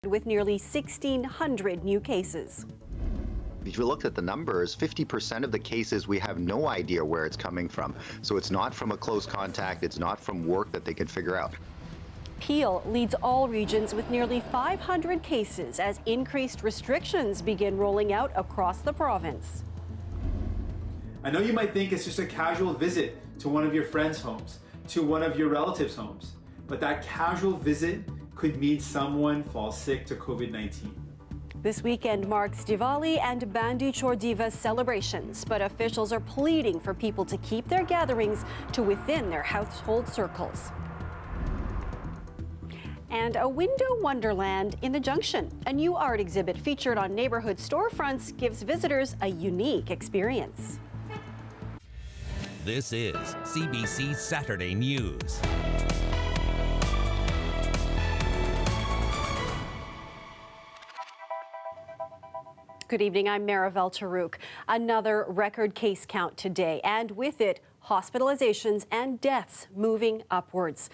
with nearly 1,600 new cases. If you look at the numbers, 50% of the cases we have no idea where it's coming from. So it's not from a close contact, it's not from work that they can figure out. Peel leads all regions with nearly 500 cases as increased restrictions begin rolling out across the province. I know you might think it's just a casual visit to one of your friends' homes, to one of your relatives' homes, but that casual visit could mean someone falls sick to COVID-19. This weekend marks Diwali and Bandi Chor Divas celebrations, but officials are pleading for people to keep their gatherings to within their household circles. And a window wonderland in the Junction. A new art exhibit featured on neighborhood storefronts gives visitors a unique experience. This is CBC Saturday News. Good evening, I'm Marivel Tarouk. Another record case count today, and with it, hospitalizations and deaths moving upwards.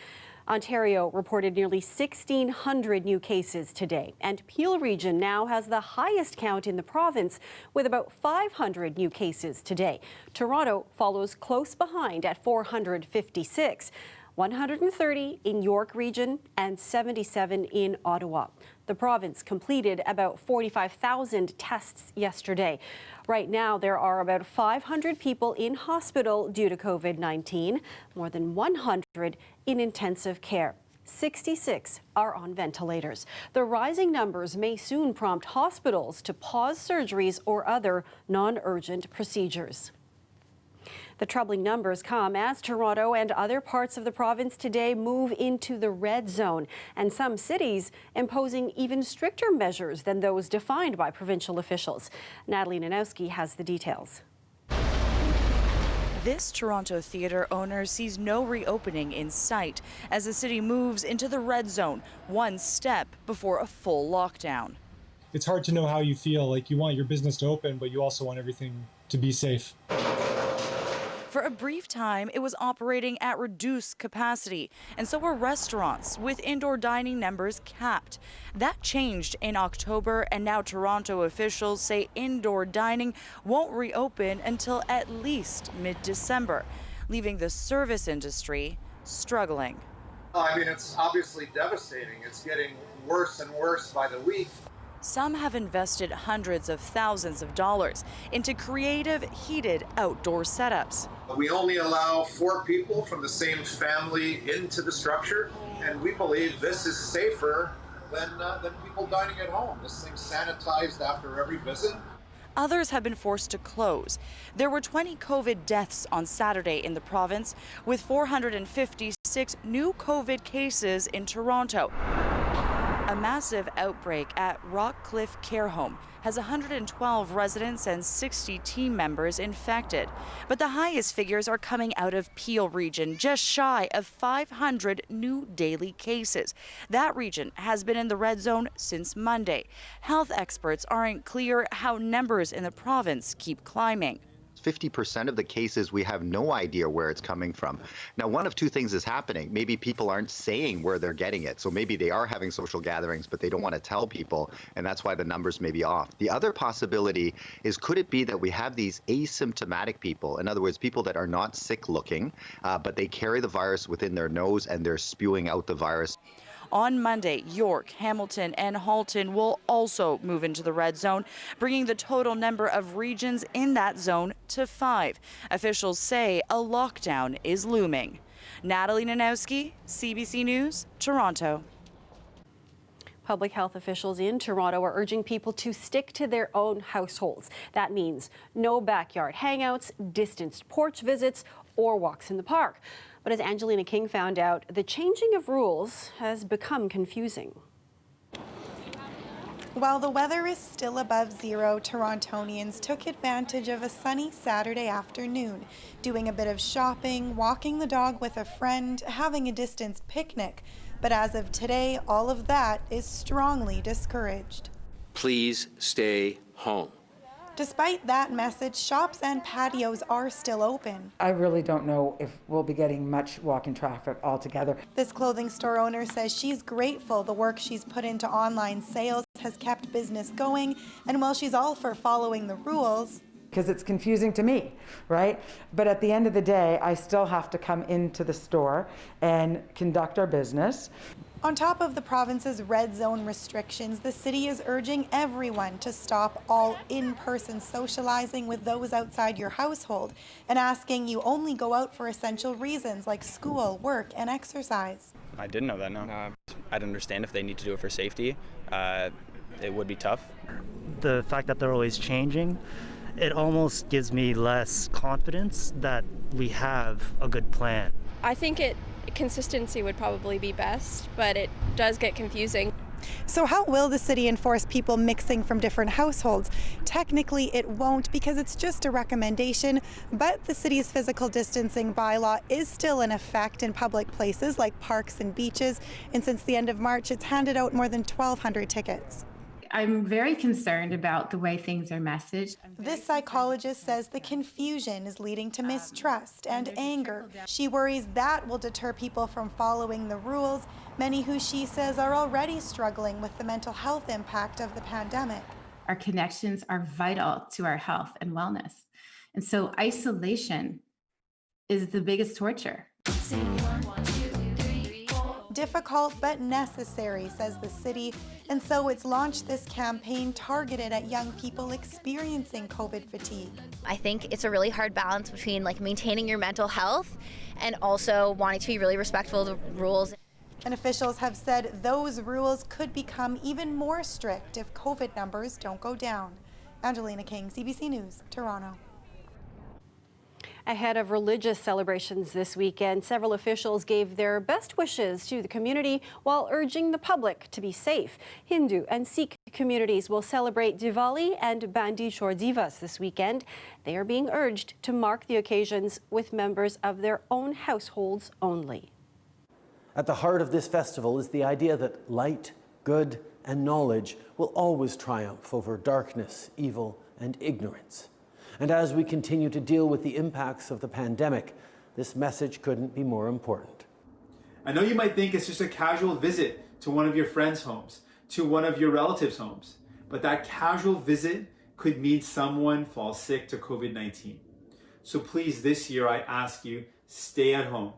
Ontario reported nearly 1,600 new cases today, and Peel Region now has the highest count in the province with about 500 new cases today. Toronto follows close behind at 456. 130 in York Region and 77 in Ottawa. The province completed about 45,000 tests yesterday. Right now, there are about 500 people in hospital due to COVID-19, more than 100 in intensive care. 66 are on ventilators. The rising numbers may soon prompt hospitals to pause surgeries or other non-urgent procedures. The troubling numbers come as Toronto and other parts of the province today move into the red zone, and some cities imposing even stricter measures than those defined by provincial officials. Natalie Nanowski has the details. This Toronto theatre owner sees no reopening in sight as the city moves into the red zone, one step before a full lockdown. It's hard to know how you feel. Like, you want your business to open, but you also want everything to be safe. For a brief time, it was operating at reduced capacity, and so were restaurants, with indoor dining numbers capped. That changed in October, and now Toronto officials say indoor dining won't reopen until at least mid-December, leaving the service industry struggling. I mean, it's obviously devastating. It's getting worse and worse by the week. Some have invested hundreds of thousands of dollars into creative, heated outdoor setups. We only allow 4 people from the same family into the structure, and we believe this is safer than people dining at home. This thing's sanitized after every visit. Others have been forced to close. There were 20 COVID deaths on Saturday in the province, with 456 new COVID cases in Toronto. A massive outbreak at Rockcliffe Care Home has 112 residents and 60 team members infected. But the highest figures are coming out of Peel Region, just shy of 500 new daily cases. That region has been in the red zone since Monday. Health experts aren't clear how numbers in the province keep climbing. 50% of the cases we have no idea where it's coming from. Now, one of two things is happening. Maybe people aren't saying where they're getting it. So maybe they are having social gatherings, but they don't want to tell people, and that's why the numbers may be off. The other possibility is, could it be that we have these asymptomatic people, in other words, people that are not sick looking, but they carry the virus within their nose and they're spewing out the virus? On Monday, York, Hamilton, and Halton will also move into the red zone, bringing the total number of regions in that zone to 5. Officials say a lockdown is looming. Natalie Nanowski, CBC News, Toronto. Public health officials in Toronto are urging people to stick to their own households. That means no backyard hangouts, distanced porch visits, or walks in the park. But as Angelina King found out, the changing of rules has become confusing. While the weather is still above zero, Torontonians took advantage of a sunny Saturday afternoon, doing a bit of shopping, walking the dog with a friend, having a distance picnic. But as of today, all of that is strongly discouraged. Please stay home. Despite that message, shops and patios are still open. I really don't know if we'll be getting much walk-in traffic altogether. This clothing store owner says she's grateful the work she's put into online sales has kept business going, and while she's all for following the rules, because it's confusing to me, right? But at the end of the day, I still have to come into the store and conduct our business. On top of the province's red zone restrictions, the city is urging everyone to stop all in-person socializing with those outside your household and asking you only go out for essential reasons like school, work, and exercise. I didn't know that, no. I'd understand if they need to do it for safety. It would be tough. The fact that they're always changing, it almost gives me less confidence that we have a good plan. I think consistency would probably be best, but it does get confusing. So how will the city enforce people mixing from different households? Technically, it won't because it's just a recommendation, but the city's physical distancing bylaw is still in effect in public places like parks and beaches, and since the end of March, it's handed out more than 1,200 tickets. I'm very concerned about the way things are messaged. This psychologist says the confusion is leading to mistrust and anger. She worries that will deter people from following the rules, many who she says are already struggling with the mental health impact of the pandemic. Our connections are vital to our health and wellness. And so isolation is the biggest torture. Difficult but necessary, says the city, and so it's launched this campaign targeted at young people experiencing COVID fatigue. I think it's a really hard balance between maintaining your mental health and also wanting to be really respectful of the rules. And officials have said those rules could become even more strict if COVID numbers don't go down. Angelina King, CBC News, Toronto. Ahead of religious celebrations this weekend, several officials gave their best wishes to the community while urging the public to be safe. Hindu and Sikh communities will celebrate Diwali and Bandi Chhor Divas this weekend. They are being urged to mark the occasions with members of their own households only. At the heart of this festival is the idea that light, good, and knowledge will always triumph over darkness, evil, and ignorance. And as we continue to deal with the impacts of the pandemic, this message couldn't be more important. I know you might think it's just a casual visit to one of your friends' homes, to one of your relatives' homes, but that casual visit could mean someone falls sick to COVID-19. So please, this year, I ask you, stay at home.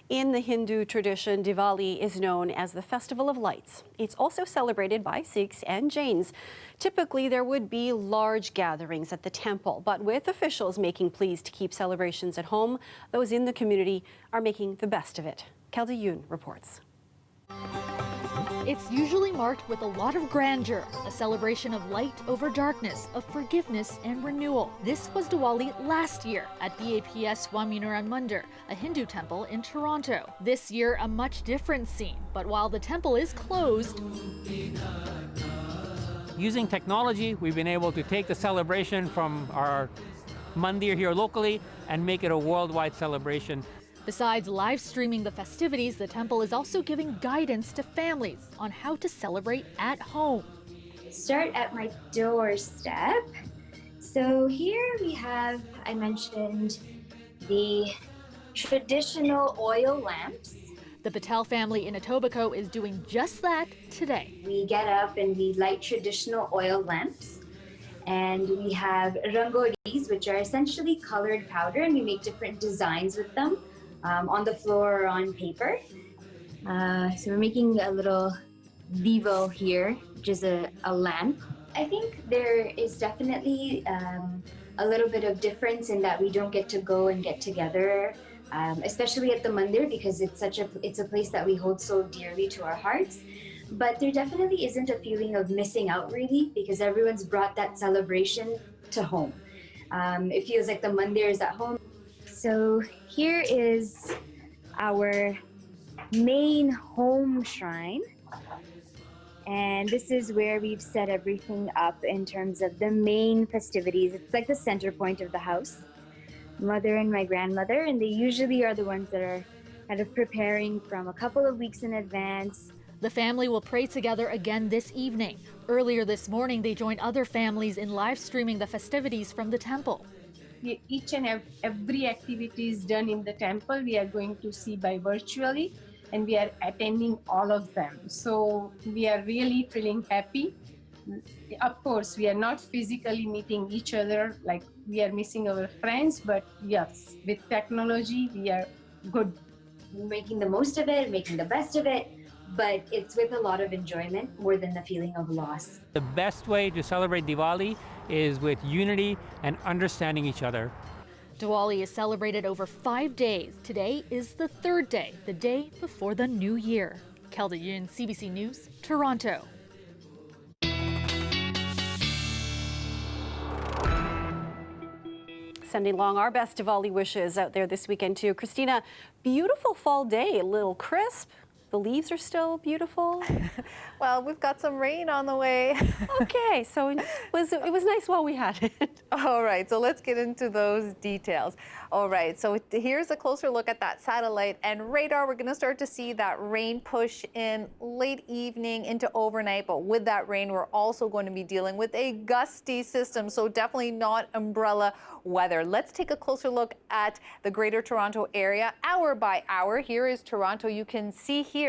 In the Hindu tradition, Diwali is known as the Festival of Lights. It's also celebrated by Sikhs and Jains. Typically, there would be large gatherings at the temple, but with officials making pleas to keep celebrations at home, those in the community are making the best of it. Kelda Yoon reports. It's usually marked with a lot of grandeur, a celebration of light over darkness, of forgiveness and renewal. This was Diwali last year at BAPS Swaminarayan Mandir, a Hindu temple in Toronto. This year, a much different scene, but while the temple is closed, using technology, we've been able to take the celebration from our mandir here locally and make it a worldwide celebration. Besides live streaming the festivities, the temple is also giving guidance to families on how to celebrate at home. Start at my doorstep. So here we have, I mentioned, the traditional oil lamps. The Patel family in Etobicoke is doing just that today. We get up and we light traditional oil lamps. And we have rangolis, which are essentially colored powder, and we make different designs with them. On the floor or on paper. So we're making a little Vivo here, which is a lamp. I think there is definitely a little bit of difference in that we don't get to go and get together, especially at the mandir, because it's a place that we hold so dearly to our hearts. But there definitely isn't a feeling of missing out, really, because everyone's brought that celebration to home. It feels like the mandir is at home. So here is our main home shrine. And this is where we've set everything up in terms of the main festivities. It's like the center point of the house. Mother and my grandmother, and they usually are the ones that are kind of preparing from a couple of weeks in advance. The family will pray together again this evening. Earlier this morning, they joined other families in live streaming the festivities from the temple. Each and every activity is done in the temple. We are going to see by virtually, and we are attending all of them. So we are really feeling happy. Of course, we are not physically meeting each other like we are missing our friends, but yes, with technology, we are good. Making the most of it, making the best of it, but it's with a lot of enjoyment more than the feeling of loss. The best way to celebrate Diwali is with unity and understanding each other. Diwali is celebrated over 5 days. Today is the third day, the day before the new year. Kelda Yun, CBC News, Toronto. Sending along our best Diwali wishes out there this weekend too. Christina, beautiful fall day, a little crisp. The leaves are still beautiful. Well, we've got some rain on the way. Okay, so it was nice while we had it. All right, so let's get into those details. All right, so here's a closer look at that satellite and radar. We're going to start to see that rain push in late evening into overnight, but with that rain, we're also going to be dealing with a gusty system, so definitely not umbrella weather. Let's take a closer look at the Greater Toronto area hour by hour. Here is Toronto. You can see here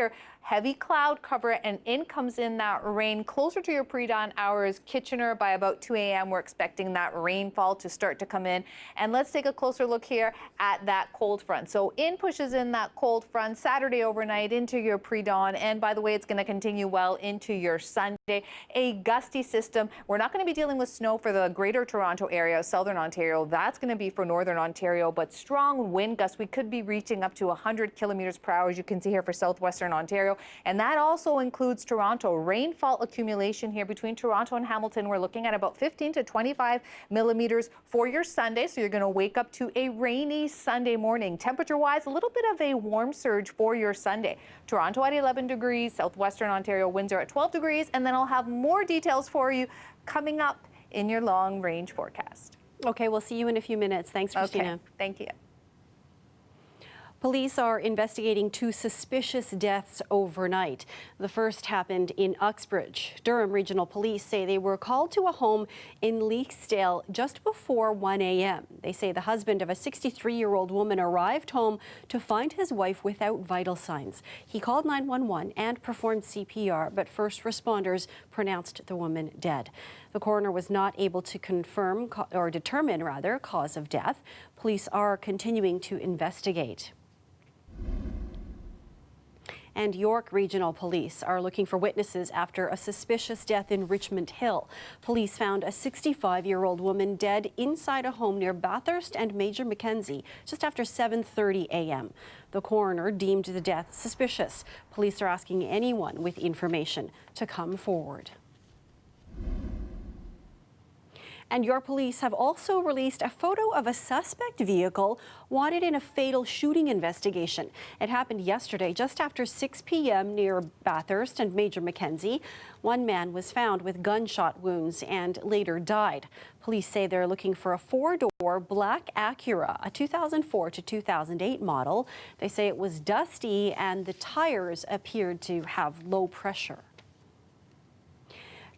heavy cloud cover, and in comes in that rain closer to your pre-dawn hours. Kitchener, by about 2 a.m. we're expecting that rainfall to start to come in. And let's take a closer look here at that cold front. So in pushes in that cold front Saturday overnight into your pre-dawn, and by the way, it's going to continue well into your Sunday. A gusty system. We're not going to be dealing with snow for the Greater Toronto area, Southern Ontario. That's going to be for Northern Ontario, but strong wind gusts. We could be reaching up to 100 kilometers per hour, as you can see here for Southwestern Ontario. And that also includes Toronto. Rainfall accumulation here between Toronto and Hamilton. We're looking at about 15 to 25 millimeters for your Sunday. So you're going to wake up to a rainy Sunday morning. Temperature-wise, a little bit of a warm surge for your Sunday. Toronto at 11 degrees, Southwestern Ontario, Windsor at 12 degrees. And then I'll have more details for you coming up in your long-range forecast. Okay, we'll see you in a few minutes. Thanks, Christina. Okay, thank you. Police are investigating 2 suspicious deaths overnight. The first happened in Uxbridge. Durham Regional Police say they were called to a home in Leaksdale just before 1 a.m. They say the husband of a 63-year-old woman arrived home to find his wife without vital signs. He called 911 and performed CPR, but first responders pronounced the woman dead. The coroner was not able to determine cause of death. Police are continuing to investigate. And York Regional Police are looking for witnesses after a suspicious death in Richmond Hill. Police found a 65-year-old woman dead inside a home near Bathurst and Major Mackenzie just after 7:30 a.m. The coroner deemed the death suspicious. Police are asking anyone with information to come forward. And your police have also released a photo of a suspect vehicle wanted in a fatal shooting investigation. It happened yesterday just after 6 p.m. near Bathurst and Major Mackenzie. One man was found with gunshot wounds and later died. Police say they're looking for a 4-door black Acura, a 2004 to 2008 model. They say it was dusty and the tires appeared to have low pressure.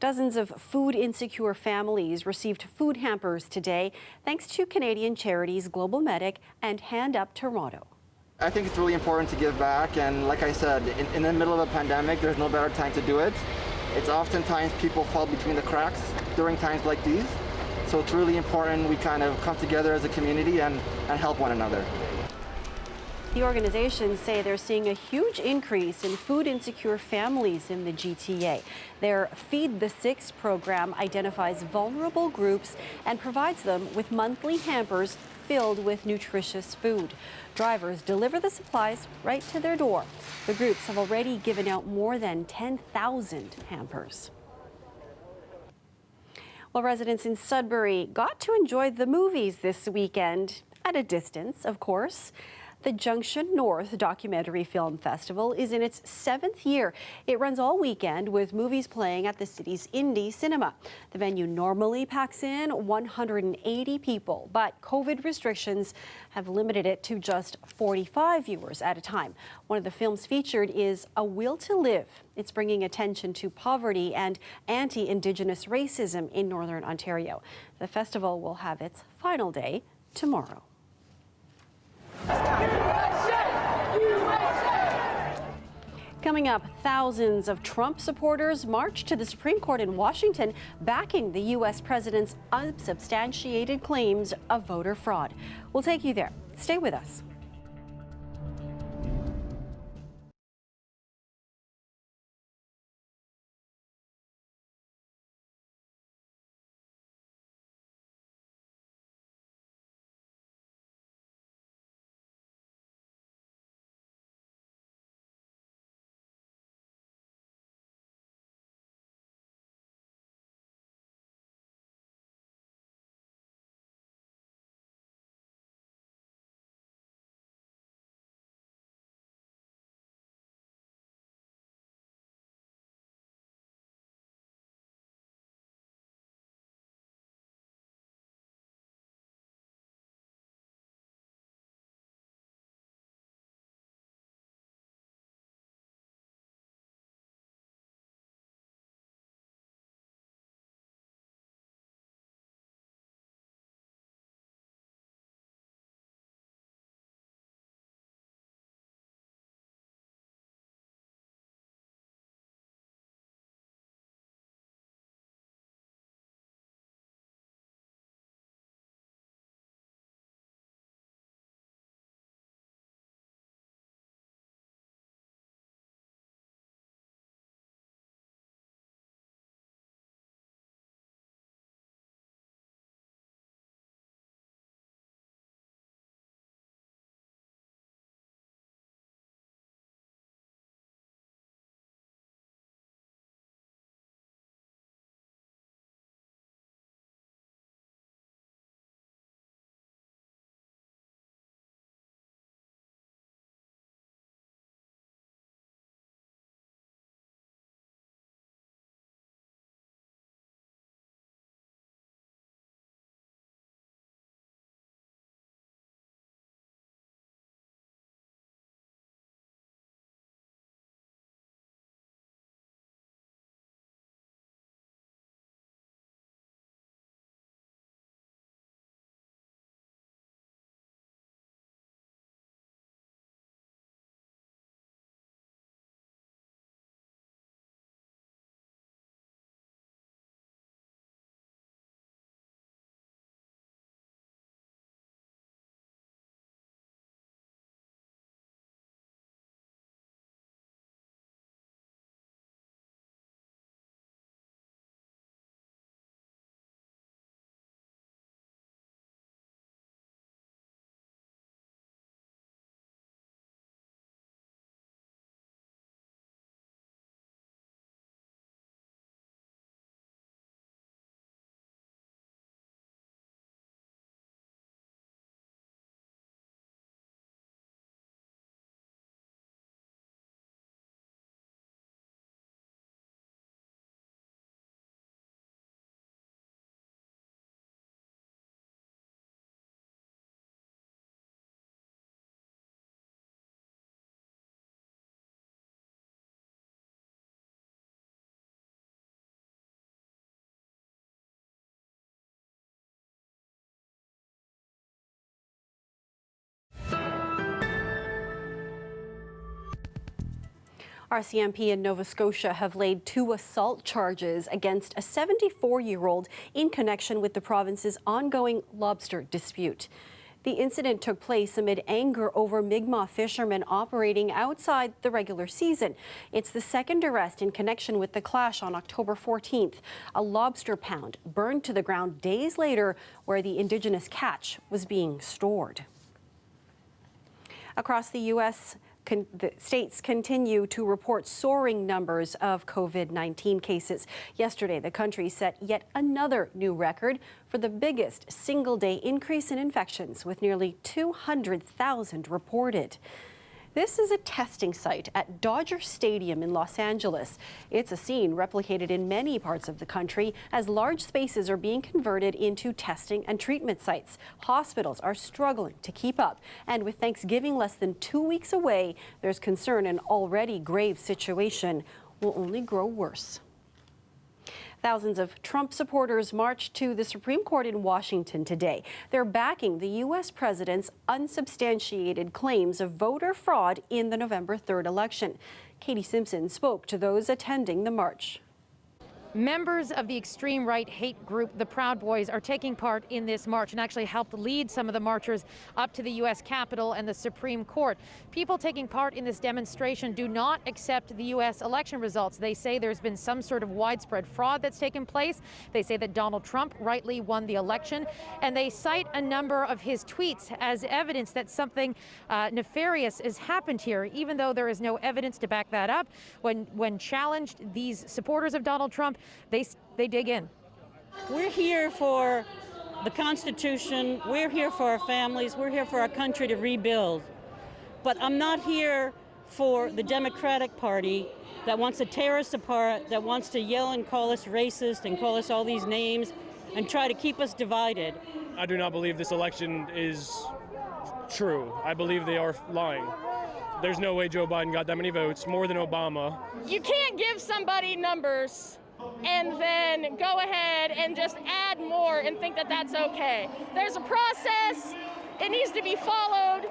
Dozens of food-insecure families received food hampers today, thanks to Canadian charities Global Medic and Hand Up Toronto. I think it's really important to give back, and like I said, in the middle of a pandemic, there's no better time to do it. It's oftentimes people fall between the cracks during times like these, so it's really important we kind of come together as a community and help one another. The organizations say they're seeing a huge increase in food-insecure families in the GTA. Their Feed the Six program identifies vulnerable groups and provides them with monthly hampers filled with nutritious food. Drivers deliver the supplies right to their door. The groups have already given out more than 10,000 hampers. Well, residents in Sudbury got to enjoy the movies this weekend, at a distance, of course. The Junction North Documentary Film Festival is in its 7th year. It runs all weekend with movies playing at the city's indie cinema. The venue normally packs in 180 people, but COVID restrictions have limited it to just 45 viewers at a time. One of the films featured is A Will to Live. It's bringing attention to poverty and anti-Indigenous racism in Northern Ontario. The festival will have its final day tomorrow. Coming up, thousands of Trump supporters marched to the Supreme Court in Washington, backing the U.S. president's unsubstantiated claims of voter fraud. We'll take you there. Stay with us. RCMP in Nova Scotia have laid 2 assault charges against a 74-year-old in connection with the province's ongoing lobster dispute. The incident took place amid anger over Mi'kmaq fishermen operating outside the regular season. It's the second arrest in connection with the clash on October 14th. A lobster pound burned to the ground days later where the Indigenous catch was being stored. Across the U.S., The states continue to report soaring numbers of COVID-19 cases. Yesterday, the country set yet another new record for the biggest single-day increase in infections, with nearly 200,000 reported. This is a testing site at Dodger Stadium in Los Angeles. It's a scene replicated in many parts of the country as large spaces are being converted into testing and treatment sites. Hospitals are struggling to keep up. And with Thanksgiving less than 2 weeks away, there's concern an already grave situation will only grow worse. Thousands of Trump supporters marched to the Supreme Court in Washington today. They're backing the U.S. president's unsubstantiated claims of voter fraud in the November 3rd election. Katie Simpson spoke to those attending the march. Members of the extreme right hate group, the Proud Boys, are taking part in this march and actually helped lead some of the marchers up to the U.S. Capitol and the Supreme Court. People taking part in this demonstration do not accept the U.S. election results. They say there's been some sort of widespread fraud that's taken place. They say that Donald Trump rightly won the election, and they cite a number of his tweets as evidence that something nefarious has happened here, even though there is no evidence to back that up. When challenged, these supporters of Donald Trump, they dig in. We're here for the Constitution. We're here for our families. We're here for our country to rebuild. But I'm not here for the Democratic Party that wants to tear us apart, that wants to yell and call us racist and call us all these names and try to keep us divided. I do not believe this election is true. I believe they are lying. There's no way Joe Biden got that many votes, more than Obama. You can't give somebody numbers and then go ahead and just add more and think that that's okay. There's a process, it needs to be followed,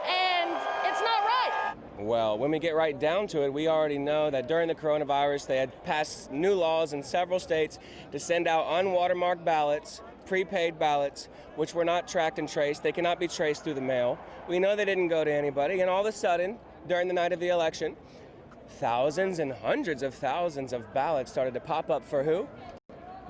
and it's not right. Well, when we get right down to it, we already know that during the coronavirus, they had passed new laws in several states to send out unwatermarked ballots, prepaid ballots, which were not tracked and traced. They cannot be traced through the mail. We know they didn't go to anybody, and all of a sudden, during the night of the election, thousands and hundreds of thousands of ballots started to pop up for who?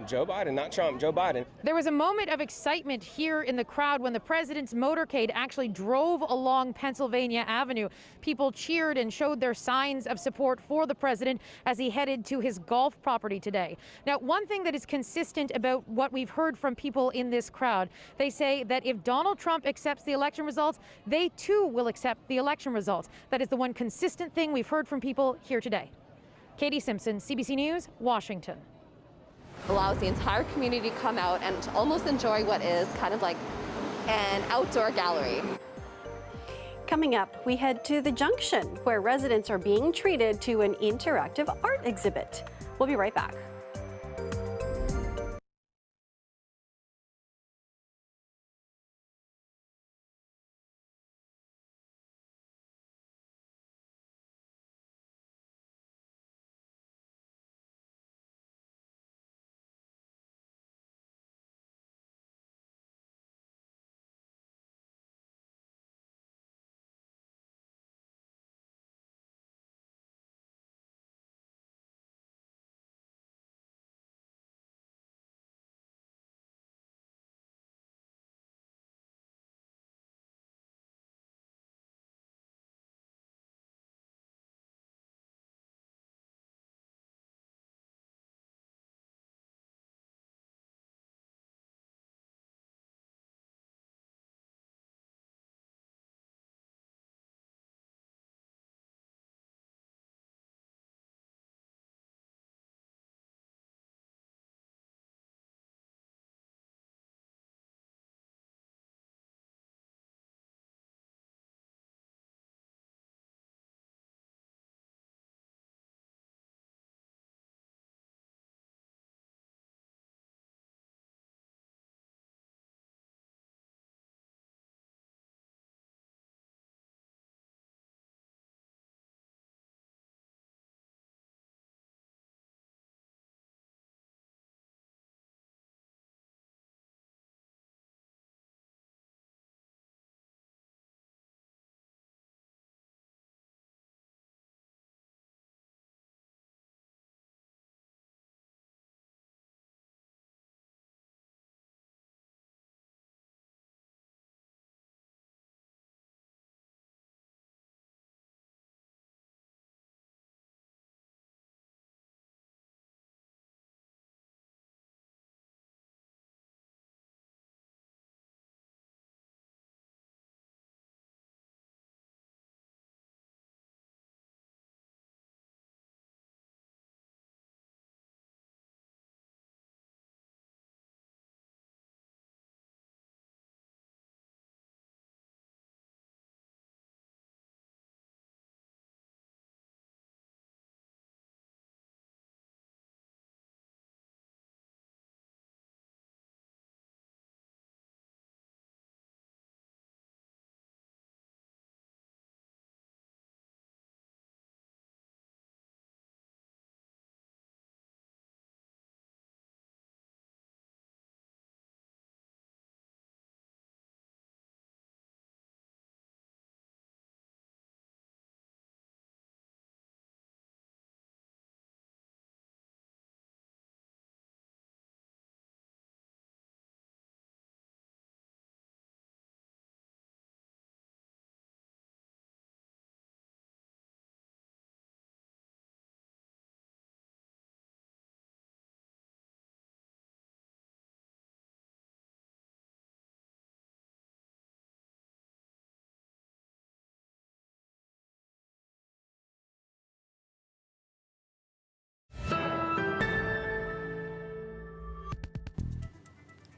Joe Biden, not Trump, Joe Biden. There was a moment of excitement here in the crowd when the president's motorcade actually drove along Pennsylvania Avenue. People cheered and showed their signs of support for the president as he headed to his golf property today. Now, one thing that is consistent about what we've heard from people in this crowd, they say that if Donald Trump accepts the election results, they too will accept the election results. That is the one consistent thing we've heard from people here today. Katie Simpson, CBC News, Washington. Allows the entire community to come out and to almost enjoy what is kind of like an outdoor gallery. Coming up, we head to the Junction, where residents are being treated to an interactive art exhibit. We'll be right back.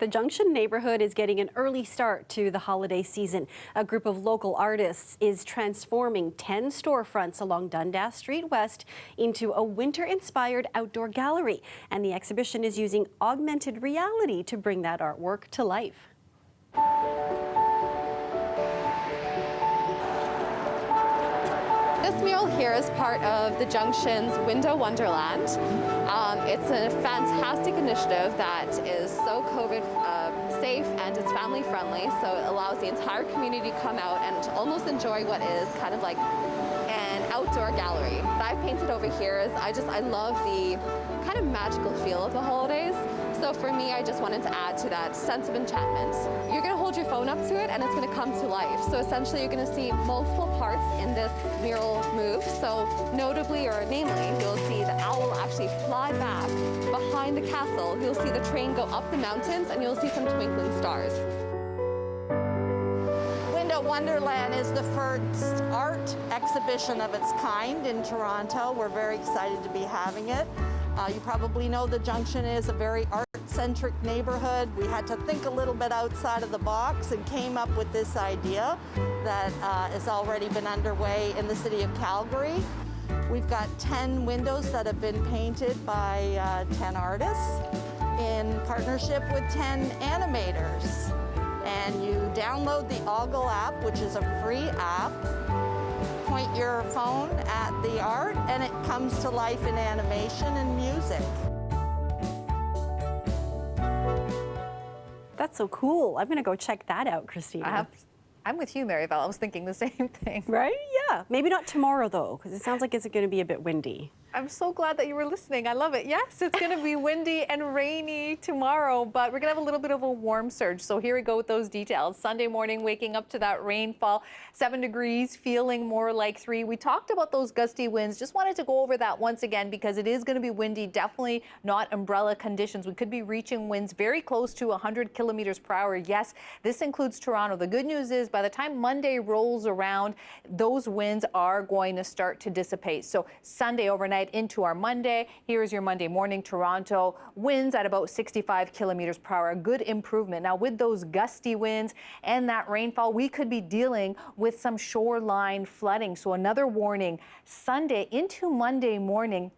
The Junction neighborhood is getting an early start to the holiday season. A group of local artists is transforming 10 storefronts along Dundas Street West into a winter-inspired outdoor gallery. And the exhibition is using augmented reality to bring that artwork to life. This mural here is part of the Junction's Window Wonderland. It's a fantastic initiative that is so COVID safe and it's family friendly, so it allows the entire community to come out and almost enjoy what is kind of like an outdoor gallery. What I've painted over here is I love the kind of magical feel of the holidays. So for me, I just wanted to add to that sense of enchantment. You're going to hold your phone up to it and it's going to come to life. So essentially you're going to see multiple parts in this mural move. So notably or namely, you'll see the owl actually fly back behind the castle. You'll see the train go up the mountains and you'll see some twinkling stars. Window Wonderland is the first art exhibition of its kind in Toronto. We're very excited to be having it. You probably know the Junction is a very art-centric neighborhood. We had to think a little bit outside of the box and came up with this idea that has already been underway in the city of Calgary. We've got 10 windows that have been painted by 10 artists in partnership with 10 animators. And you download the Ogle app, which is a free app. Point your phone at the art and it comes to life in animation and music. That's so cool. I'm going to go check that out, Christina. I'm with you, Maribel. I was thinking the same thing. Right? Yeah. Maybe not tomorrow, though, because it sounds like it's going to be a bit windy. I'm so glad that you were listening. I love it. Yes, it's going to be windy and rainy tomorrow, but we're going to have a little bit of a warm surge. So here we go with those details. Sunday morning, waking up to that rainfall, 7 degrees, feeling more like 3. We talked about those gusty winds. Just wanted to go over that once again because it is going to be windy, definitely not umbrella conditions. We could be reaching winds very close to 100 kilometers per hour. Yes, this includes Toronto. The good news is by the time Monday rolls around, those winds are going to start to dissipate. So Sunday overnight into our Monday. Here's your Monday morning Toronto. Winds at about 65 kilometers per hour. A good improvement. Now with those gusty winds and that rainfall, we could be dealing with some shoreline flooding. So another warning, Sunday into Monday morning,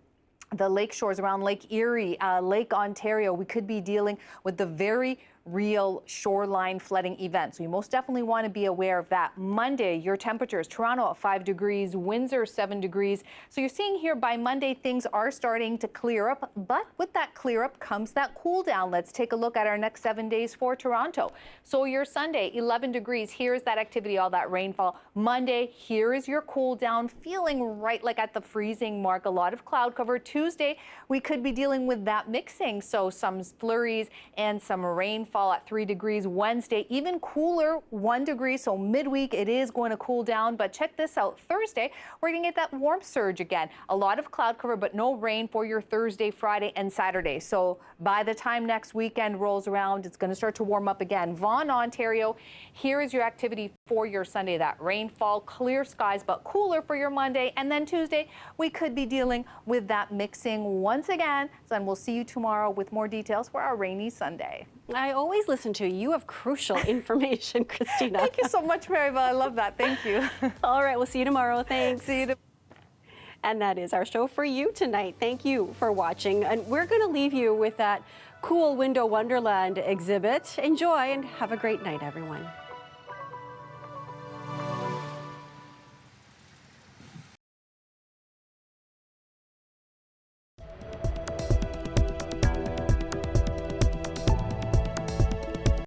the lake shores around Lake Erie, Lake Ontario, we could be dealing with the very real shoreline flooding event. So you most definitely want to be aware of that. Monday, your temperatures, Toronto at 5 degrees, Windsor 7 degrees. So you're seeing here by Monday, things are starting to clear up, but with that clear up comes that cool down. Let's take a look at our next 7 days for Toronto. So your Sunday, 11 degrees. Here's that activity, all that rainfall. Monday, here is your cool down, feeling right like at the freezing mark. A lot of cloud cover. Tuesday, we could be dealing with that mixing. So some flurries and some rainfall at 3 degrees. Wednesday, even cooler, 1 degree. So midweek, it is going to cool down. But check this out. Thursday, we're going to get that warm surge again. A lot of cloud cover, but no rain for your Thursday, Friday, and Saturday. So by the time next weekend rolls around, it's going to start to warm up again. Vaughan, Ontario, here is your activity for your Sunday. That rainfall, clear skies, but cooler for your Monday. And then Tuesday, we could be dealing with that mixing once again. So and we'll see you tomorrow with more details for our rainy Sunday. I always listen to you. You have crucial information, Christina. Thank you so much, Maribel. I love that. Thank you. All right, we'll see you tomorrow. Thanks. See you. And that is our show for you tonight. Thank you for watching. And we're going to leave you with that cool Window Wonderland exhibit. Enjoy and have a great night, everyone.